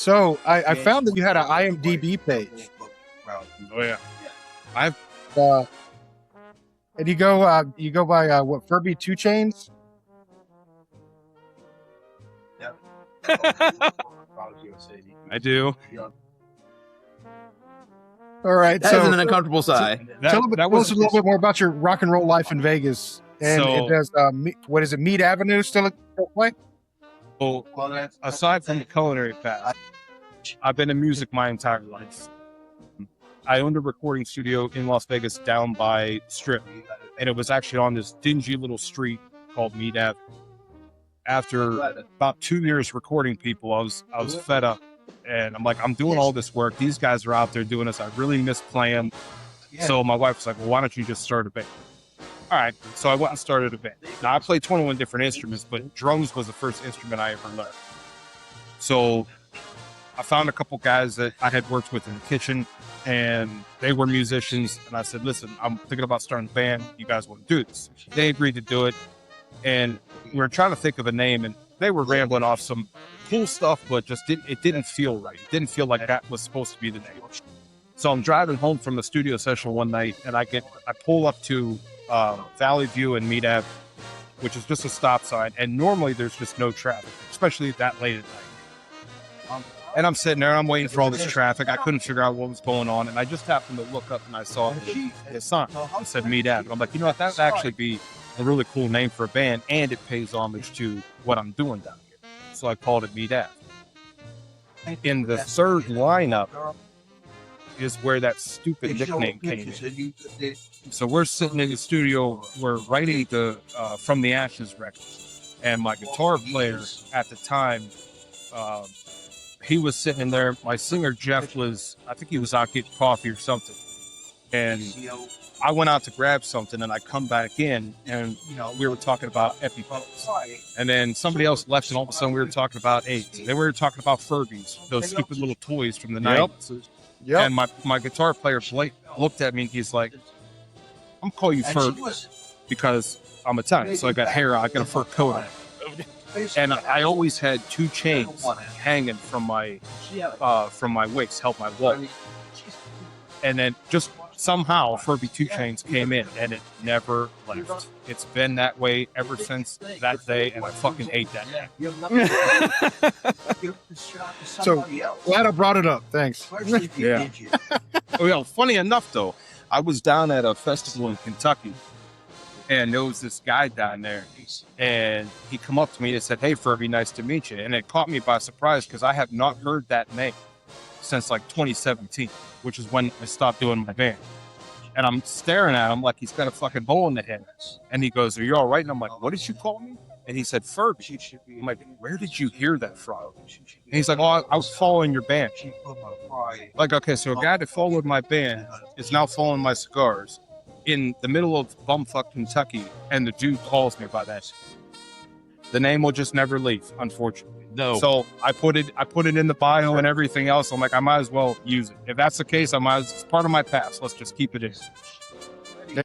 So I found that you had an IMDb page. Oh yeah. Uh, and you go by what, Furby 2 Chains? I do. All right. That is an uncomfortable sigh. Tell us a little bit more about your rock and roll life in Vegas. And So- it does, what is it, Mead Avenue still a play? Well, aside from the culinary path, I've been in music my entire life. I owned a recording studio in Las Vegas down by Strip, and it was actually on this dingy little street called Mead Ave. After about 2 years recording people, I was fed up, and I'm like, I'm doing all this work. These guys are out there doing this. I really miss playing. So my wife was like, well, why don't you just start a band? All right. So I went and started a band. Now I played 21 different instruments, but drums was the first instrument I ever learned. So I found a couple guys that I had worked with in the kitchen, and they were musicians. And I said, listen, I'm thinking about starting a band. You guys want to do this? They agreed to do it. And we were trying to think of a name, and they were rambling off some cool stuff, but it didn't feel right. It didn't feel like that was supposed to be the name. So I'm driving home from the studio session one night, and I pull up to Valley View and Mead Ave, which is just a stop sign. And normally there's just no traffic, especially that late at night. And I'm sitting there, I'm waiting for all this traffic. I couldn't figure out what was going on. And I just happened to look up and I saw his sign. It said Mead Ave. And I'm like, you know what, that would actually be a really cool name for a band. And it pays homage to what I'm doing down here. So I called it Mead Ave. In the third lineup is where that stupid nickname came in. So we're sitting in the studio, we're writing the From the Ashes record. And my guitar player at the time, he was sitting in there. My singer, Jeff, I think he was out getting coffee or something. And I went out to grab something, and I come back in, and we were talking about EpiPens. And then somebody else left, and all of a sudden we were talking about AIDS. Then we were talking about Furbies, those stupid little toys from the 90s. Yep. And my guitar player, Blake, looked at me, and he's like, I'm calling you Furby because I'm Italian, so I got hair, I got a fur coat on. And I always had 2 chains hanging from my waist, help my walk. And then just somehow Furby 2 Chains came in, and it never left. It's been that way ever since that day, and I fucking hate that day. So glad I brought it up. Thanks. Yeah. Oh, yeah. Funny enough, though, I was down at a festival in Kentucky, and there was this guy down there, and he come up to me and said, hey, Furby, nice to meet you. And it caught me by surprise because I have not heard that name since like 2017, which is when I stopped doing my band. And I'm staring at him like he's got a fucking hole in the head. And he goes, are you all right? And I'm like, what did you call me? And he said, Furby. I'm like, where did you hear that from? And he's like, oh, I was following your band. Like, okay, so a guy that followed my band is now following my cigars in the middle of bumfuck Kentucky, and the dude calls me by that. The name will just never leave, unfortunately. No. So I put it in the bio and everything else. I'm like, I might as well use it. If that's the case, it's part of my past. Let's just keep it in.